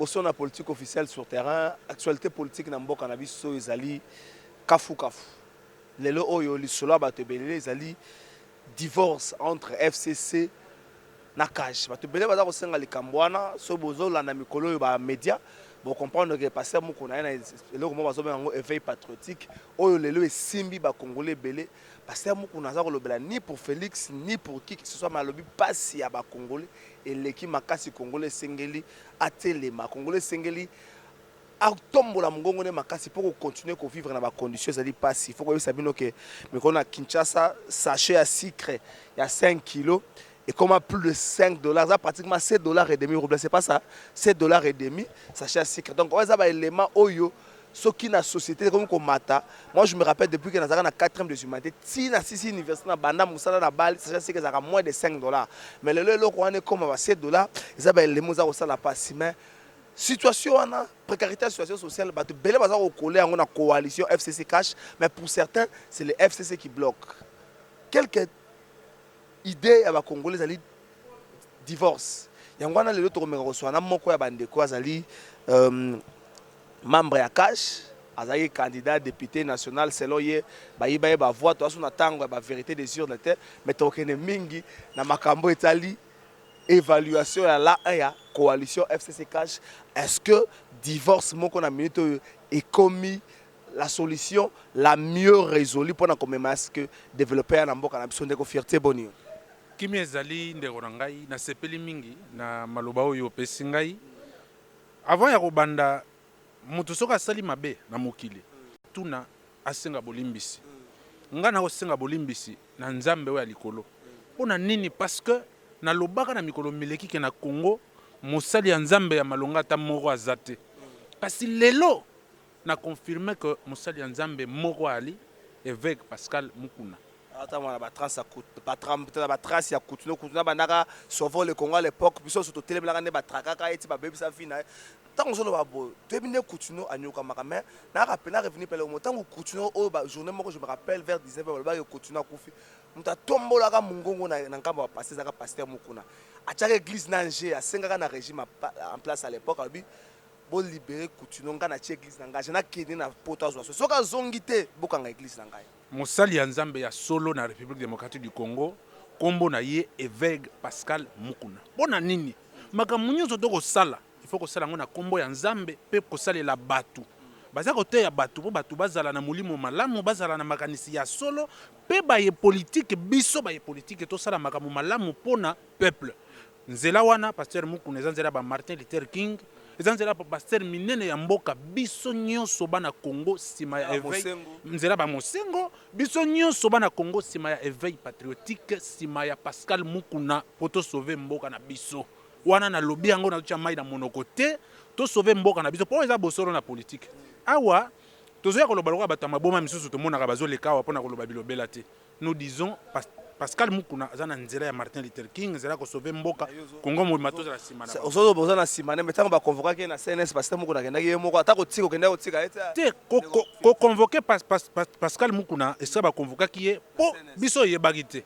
bosso na politique officielle sur terrain, actualité politique na mboka na biso ezali kafu kafu. Lelo oyo lisolo bato belele ezali divorce entre FCC na CAJ. Bato belele baza kosenga likambo wana so bozolanda mikolo oyo ba média bo comprendre que passer moko na na eloko mo bazobenga ngo éveil patriotique oyo lelo esimbi ba congolais belé passer moko na za kolobela ni pour Félix ni pour qui que ce soit malobi pasi ya ba congolais et leki makasi congolais sengeli atelema congolais sengeli atombola mongongo ne makasi pour continuer à vivre dans ba conditions ça dit pas il faut que ça bino que mais qu'on a Kinshasa sachet à sucre il y a 5 kilos et comme à plus de 5 dollars, ça pratiquement 7 dollars et demi, c'est pas ça, 7 dollars et demi, sachet à sucre. Donc, on a des éléments oyo, ce qui na société comme Komata. Moi, je me rappelle depuis que nous avons la 4e de humanité, si na 6 universités na banda musala na bal, sachet à sucre ça a moins de 5 dollars. Mais le on est comme à 7 dollars, ils ont des éléments ça la passe mais situation ana précarité situation sociale bato belé baza ko coller en coalition FCC cash mais pour certains c'est le FCC qui bloque. Quelques idée ya ba congolais ali divorce yango wana lelo to komeka koswana moko ya bandeko azali membre ya cash azali candidat député national selon ye bayiba ba voix to asuna tango ba vérité des urnes te mais to kene mingi na makambo etali évaluation ya la ya coalition FCC cash est-ce que divorce moko na minute est commis la solution la mieux résolue pour que développer un mboka na biso ndeko fierté boni kimi ezali ndeko na ngai na sepeli mingi na maloba oyo pesi ngai avant ya kobanda mutu soka asali mabe na mokili tuna asenga bolimbisi nga na kosenga bolimbisi na nzambe oyo ya likolo mpona nini parce que na lobaka na mikolo mileki ke na Congo mosali ya nzambe ya malonga ata moko aza te kasi lelo na confirmé que mosali ya nzambe moko ali évêque Pascal Mukuna attends ba trace à coûte pas ba trace ya coûte no coûte banaka sauver le Congo à l'époque biso surtout telemela ne ba trakaka eti ba bebisa fina tant solo ba bo tebine coûte no anyoka makame na rappel na revenu pele mo tant coûte no o ba journée moko je me rappelle vers 19h ba coûte no kufi muta tombola ka mungongo na nkamba ba passer za ka pasteur Mukuna achaka église na Angers asengaka na régime en place à l'époque abi bo libérer coutuno nga na tie église na ngai na kende na poto azo soka zongi te bokanga église na ngai mosali ya nzambe ya solo na République démocratique du Congo kombo na ye évêque Pascal Mukuna bona nini makambo nyonso to kosala il faut kosala ngo na kombo ya nzambe pe kosalela batu baza kote ya batu po batu bazala na molimo malamu bazala na makanisi ya solo pe baye politique biso baye politique to sala makambo malamu pona peuple nzela wana pasteur Mukuna eza nzela ba Martin Luther King ezanzela pa pasteur minene ya mboka biso nyonso bana Congo sima ya éveil nzela ba mosengo biso nyonso bana Congo sima ya éveil patriotique sima ya Pascal Mukuna poto sauver mboka na biso wana na lobi yango na tia mai na monoko te to sauver mboka na biso po eza bosoro na politique awa tozoya koloba loka batama boma misusu to monaka bazoleka awa pona koloba bilobela te nous disons Pascal Mukuna azana nzela ya Martin Luther King nzela ko sauver mboka Congo mo matoza na simana osozo boza na simana mais tango ba convoquer na CNS Pascal Mukuna kenda ye moko atako tiko kenda otika eta te ko convoquer Pascal Mukuna esa ba convoquer ki ye po biso ye bagite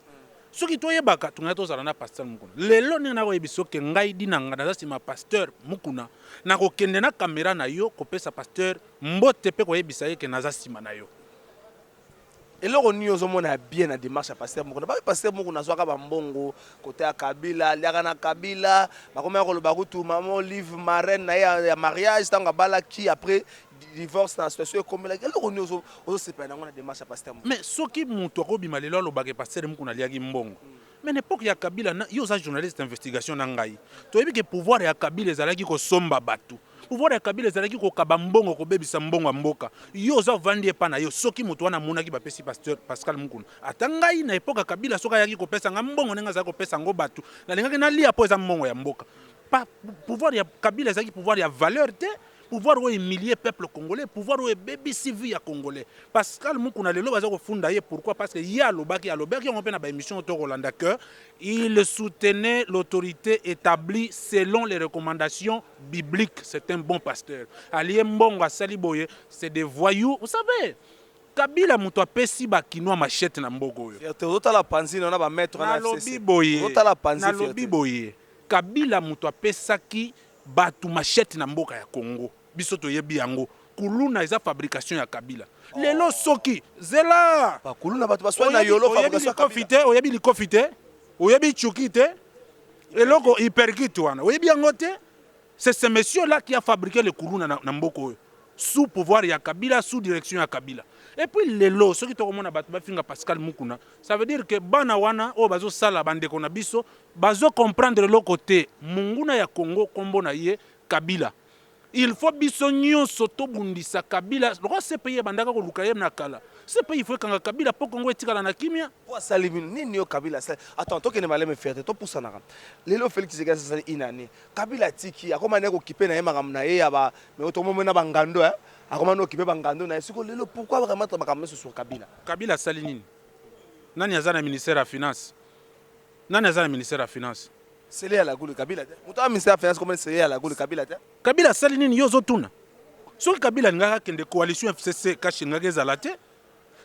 soki to yebaka tunga to zala na Pascal Mukuna lelo ni na ko yebiso ke ngai dinanga na sima pasteur Mukuna na ko kende na caméra na yo ko pesa pasteur mbote pe ko yebisa ye ke na za sima na yo et là on y a bien la démarche à passer Mukuna pas passer Mukuna soit ba mbongo côté à Kabila liaka na Kabila ba comme ko le barutu maman livre marraine na ya mariage tanga bala qui après divorce na situation comme là on y c'est pas na démarche à passer mais soki mutu ko bima lelo lo ba ke passer Mukuna liaki mbongo mais n'époque ya Kabila na yo za journaliste d'investigation na ngai to yebi ke pouvoir ya Kabila ezalaki ko somba batu pouvoir ya Kabila ezalaki ko kaba mbongo ko bebisa mbongo mboka yo za vandi epa na yo soki mutu wana monaki ba pesi pasteur Pascal Mukuna atangai na epoque ya Kabila soka yaki ko pesa mbongo nenga za ko pesa ngo batu na lengaki na lia po eza mbongo ya mboka pa pouvoir ya Kabila ezalaki pouvoir ya valeur te pouvoir où humilier peuple congolais, pouvoir où bébé civil congolais. Pascal Mukuna lelo baza ko funda ye pourquoi parce que ya lobaki on peut na ba émission to Rolanda que il soutenait l'autorité établie selon les recommandations bibliques, c'est un bon pasteur. Alié mbongo asali boye, c'est des voyous, vous savez. Kabila muto apesi ba kinwa machette na mboko yo. Fierté otala panzi na ba mettre na lobi boye. Otala panzi na lobi boye. Kabila muto apesaki batu machette na mboka ya Congo biso toyebi yango kuluna eza fabrication ya Kabila lelo soki zela ba kuluna batu baswa na yolo fabrication ya Kabila oyebi likofi te oyebi chuki te eloko hyperkit wana oyebi yango te c'est ce monsieur là qui a fabriqué le kuluna na mboko oyo sous pouvoir ya Kabila sous direction ya Kabila et puis lelo soki tokomona batu bafinga Pascal Mukuna ça veut dire que bana wana o bazo sala bandeko na biso bazo comprendre le côté munguna ya Congo kombo na ye Kabila. Il faut biso nyonso tobundisa Kabila. Loko ce pays bandaka ko lukaye na kala. Ce pays il faut kanga Kabila po Congo etikala na kimia. Po salimino nini yo Kabila sali. Attends, to kene maleme fierté to poussa na. Lelo Félix Tshisekedi sali inani. Kabila tiki akoma ne ko kipe na ye makam na ye ya ba mais otomo mena bangando akoma no kipe bangando na siko lelo pourquoi vraiment to makam sur Kabila. Kabila sali nini? Nani azana ministère ya finance? Nani azana ministère ya finance? C'est là la goule Kabila. Muta ministère finance comment c'est là la goule Kabila. Kabila sali nini yozo tuna. Soki Kabila ngaka kende coalition FCC kashi ngaka ezala te.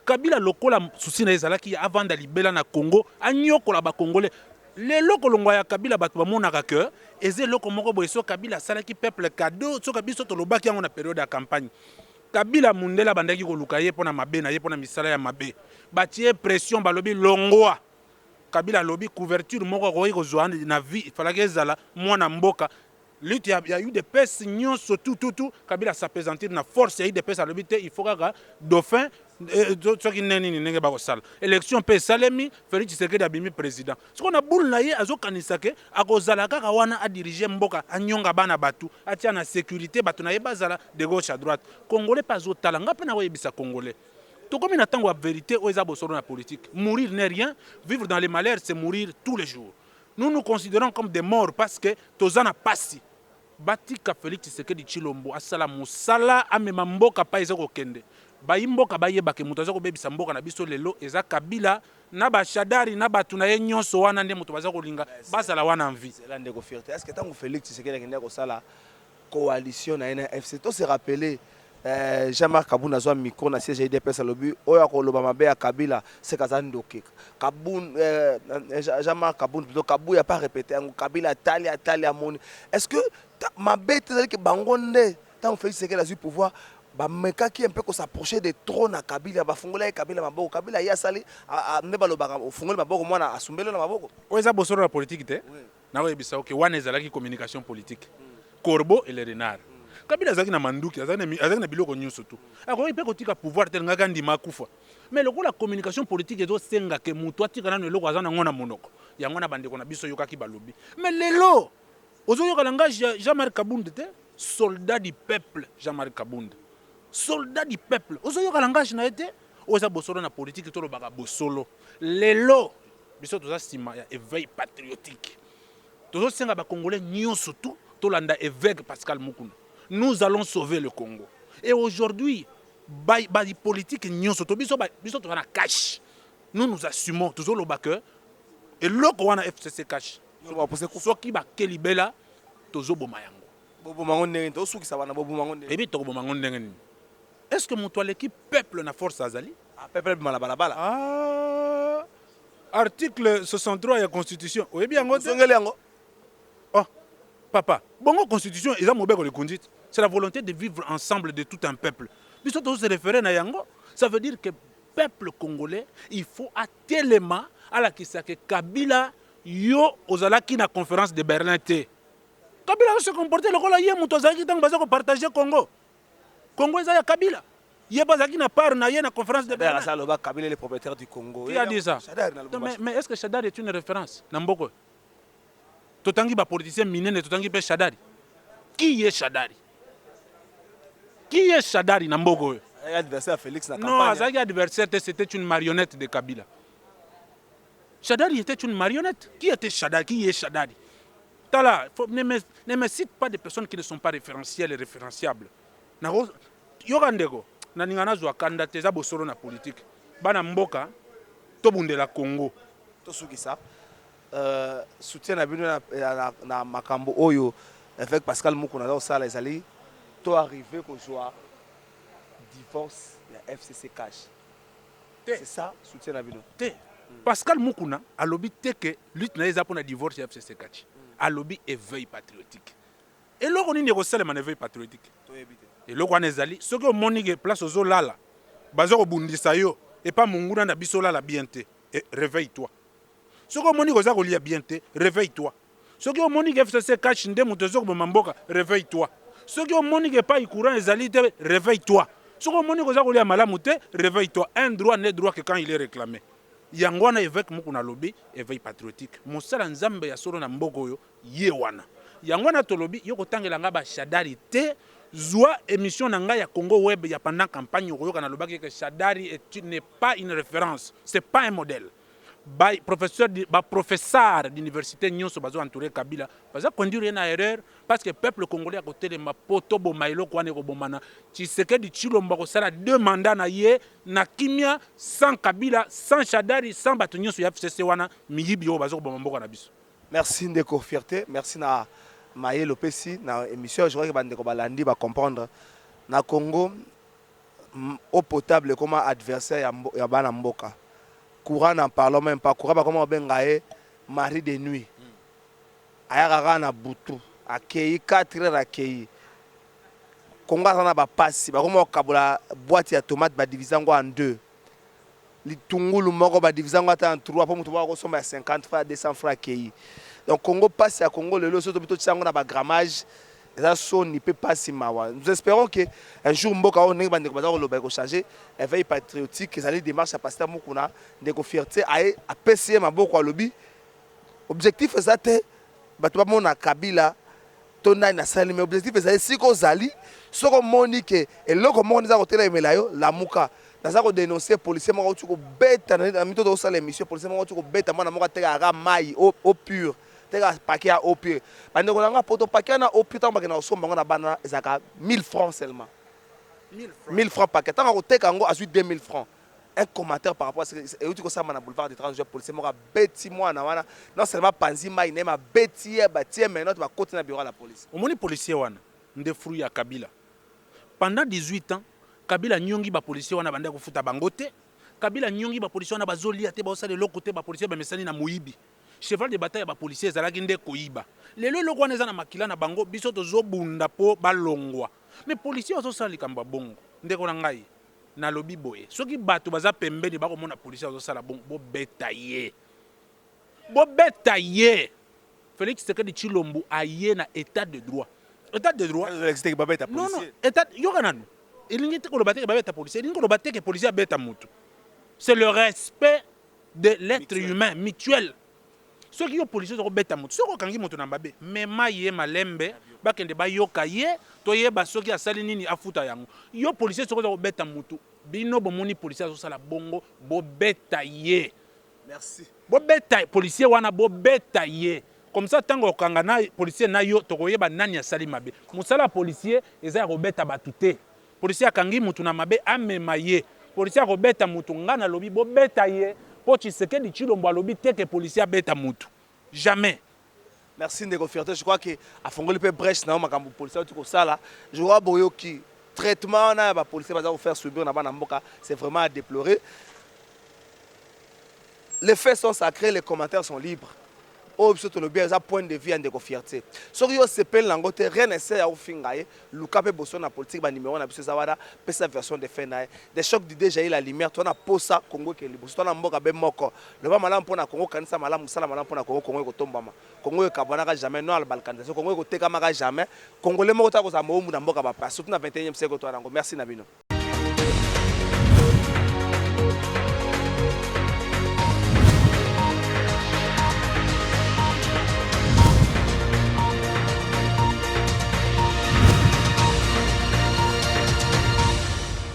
Kabila lokola susi na ezalaki avant da libela na Congo anyokola ba congolais. Lelo kolongwa ya Kabila batu bamonaka ke eze loko moko boye so Kabila salaki peuple cadeau so Kabila to lobaki yango na période ya campagne. Kabila mundela bandaki ko luka ye pona mabe na ye pona misala ya mabe. Batie pression balobi longwa. Kabila lobby couverture moko ko yiko zoana na vie il fallait que ezala mwana mboka lutte il y a eu des pèses nyonso tout Kabila s'appesantir na force il y a eu des pèses à lobby il faut que dauphin ce qui neni nenge ba ko sala élection pe salemi Félix Tshisekedi abimi président ce qu'on a boule na ye azokanisa ke akozala kaka wana a diriger mboka anyonga bana batu atia na sécurité batu na ye bazala de gauche à droite congolais pas otala ngape na yebisa congolais. Tout comme il attend la vérité, aux abosoro la politique. Mourir n'est rien, vivre dans les malheurs, c'est mourir tous les jours. Nous nous considérons comme des morts parce que tozana pasi. Batika Félix Tshisekedi Tshilombo asala musala amema mboka pa ezako kende. Ba imboka ba yeba ke muto azako bebisa mboka na biso lelo eza Kabila na ba Shadari na batu na ye nyonso wana nde muto bazako linga basala wana envie. C'est là ndeko fierté. Est-ce que tant que Félix Tshisekedi kende ko sala coalition na NFC to se rappeler Jean-Marc Kaboun a micro na siège IDPS à l'obus oya ko loba mabe ya Kabila c'est kazandoke Kaboun Jean-Marc Kaboun plutôt Kabou ya pas répété Kabila tali amoni est-ce que ma bête que bangonde tant fait c'est qu'elle a eu pouvoir ba meka qui un peu ko s'approcher de trône à Kabila ba fongola Kabila maboko Kabila ya sali ne ba loba fongola maboko mwana asumbelo na maboko oza bosoro la politique te na ko yebisa OK wana ezalaki communication politique Corbeau et les renards Kabila azaki na manduki azaki na biloko nyonso tu akoki pe kotika pouvoir tel ngaka ndima akufa mais lokola communication politique ezo senga ke mutu atika nano eloko aza nango na monoko yango na bandeko na biso yokaki balobi mais lelo ozoyoka langage ya Jean-Marc Kabound te soldat du peuple Jean-Marc Kabound soldat du peuple ozoyoka langage na ete oza bosolo na politique to lobaka bosolo lelo biso toza sima ya éveil patriotique tozo senga ba congolais nyonso tu to landa évêque Pascal Mukuna. Nous allons sauver le Congo. Et aujourd'hui, les politiques nous sont cash. Nous nous assumons toujours le backer. Et l'autre on a FCC cash. Soit qui va kelibela tozo bomayango. Bobo mangonde to suki sawana bobo mangonde. Et bien to bobo mangonde. Est-ce que mon toi l'équipe peuple na force azali? Peuple malabala. Ah. Article 63 de la Constitution. Oui bien ngote. Oh. Papa, bongo constitution ils ont mobile le conduite. C'est la volonté de vivre ensemble de tout un peuple. Biso to se référer na yango, ça veut dire que peuple congolais, il faut tellement à la kisake Kabila yo ozalaki na conférence de Berlin té. Kabila se comporter lokola ye muto zaki tang bazako partager Congo. Congo ezaya Kabila. Ye bazaki na part na ye na conférence de Berlin. Kabila est le propriétaire du Congo. Qui a dit ça? Mais est-ce que Shadari est une référence Namboko. Totangi ba politicien minene totangi pe Shadari. Qui est Shadari? Qui est Shadari Nambogo? Adversaire Félix na campagne. Non, Azaki adversaire c'était une marionnette de Kabila. Shadari était une marionnette. Qui était Shadari? Qui est Shadari? Tala, ne me cite pas des personnes qui ne sont pas référentielles et référenciables. Yogandego, na ningana zo akanda teza bosoro na politique. Bana mboka tobundela Congo. Tosuki ça. Soutien na bino na makambo oyo avec Pascal Mukuna dans ça les ali to arrivé ko joie divorce la FCC cash. C'est ça soutien na bino. Pascal Mukuna a lobby te que lutte na eza pour na divorce ya FCC cash. A lobby éveil patriotique. eloko nini ekosalema na éveil patriotique eloko wana ezali soki omoni ke place ozolala baza kobundisa yo epa monguna na biso olala bien te réveille toi soki omoni koza kolia bien te réveille toi soki omoni ke FCC cash nde moto ezokoboma mboka réveille toi soki omoni ke epai courant ezali te réveille toi soki omoni koza kolia malamu te réveille toi un droit n'est droit que quand il est réclamé yango wana évêque mokuna lobi éveil patriotique mosala nzambe ya solo na mboka oyo ye wana yango wana tolobi yo kotangela nga bashadari te zwa émission na ngai ya Congo Web ya pendant campagne okoyoka na lobaki que Shadari n'est pas une référence c'est pas un modèle professeur d'université nyonso bazo entouré Kabila baza conduire na erreur parce que peuple congolais à côté de ma poto bomailo kwane ko bomana Tshisekedi Tshilombo ko sala 2 mandats na ye na kimia sans Kabila sans Shadari sans bato nyonso ya FCC wana miyibi yo bazo ko bomamboka na biso. Merci Ndeko Fierté, merci na Maye Lopesi na émission je crois que bande ko balandi ba comprendre na Congo eau potable comme adversaire ya bana mboka. Courant n'en parlons même pas. Courant comment bengaye mari de nuit. Ayaka na butu. Akei 4 heures akei. Congo na ba passi. Ba comment kabula boîte ya tomate ba divisango en 2. Litungulu moko ba divisango en 3 pour mutu ba ko soma 50 francs 200 francs akei. Donc Congo passe à Congo le soto bito tsango na ba grammage. Ça sonne peut pas si mawa. Nous espérons que un jour mboka on ngi bande ko bazako loba ko changer éveil patriotique que ça démarche à pasteur mukuna Ndeko Fierté a PCM maboko a lobby. Objectif ezate bato ba mona Kabila tona na sali mais objectif ezali siko zali soko monique et loko moni za kotela emelayo la muka naza ko dénoncer policier moko tuko beta na mito do sala émission policier moko tuko beta mona moko teka aga mai au pur teka paquet à au pur bande ko nga poto paquet na au pur tamba na osomba ngona bana ezaka 1000 francs seulement 1000 francs paquet tanga ko teka ngo azu 2000 francs un commentaire par rapport à ce que et tu ko ça na boulevard des 30 jours policier moko beti moi na wana non seulement panzi mai nema beti ba tie maintenant ba côté na bureau la police omoni policier wana nde fruit ya Kabila pendant 18 ans Kabila nyongi ba policier wana banda ko futa bango te Kabila nyongi ba policier wana bazolia te ba osale lokote ba policier ba mesani na moyibi cheval de bataille ba policier ezalaki nde koyiba lelo loko wana eza na makila na bango biso tozobunda po balongwa mais policier azosala likambo bongo ndeko na ngai na lobi boye soki bato baza pembeni bakomona policier azosala bongo bobeta ye Félix Tshisekedi Tshilombo aye na état de droit non état yokanano elingi te koloba te babeta policier elingi koloba te ke policier abeta mutu c'est le respect de l'être humain mutuel soki yo policier zo beta mutu soko kangi mutu na mbabe mema ye malembe bakende bayoka ye toyeba soki asali nini afuta yango yo policier soko zo beta mutu bino bomoni policier azosala bongo bobeta ye merci bobeta policier wana bobeta ye comme ça tango okanga na policier na yo tokoyeba nani asali mabe musala policier eza robeta batute policier akangi mutu na mabe amema ye policier robeta mutu ngana lobi bobeta ye po Tshisekedi Tshilombo alobi te que policier beta mutu jamais. Merci Ndeko Fierté, je crois que a fongoli pe brèche na makambo policier tu ko sala je vois boyo ki traitement na ba policier baza ko faire subir na bana mboka c'est vraiment à déplorer. Les faits sont sacrés, les commentaires sont libres. Oh, surtout le bien, ça point de vue Ndeko Fierté. Sur yo sepel langote rien n'essaie à fingaye. Luka pe bosso na politique ba numéro na biso zawada, pe sa version de fin na. Des chocs d'idées j'ai la lumière, toi na posa Congo ke libo. Toi na mboka be moko. Le ba malam pona Congo kanisa malam musala malam pona Congo Congo ko tombama. Congo e kabona jamais non al balkanisation, Congo ko teka maka jamais. Congolais moko ta ko za mo mu na mboka ba pas. Surtout na 21e siècle toi nango. Merci na bino.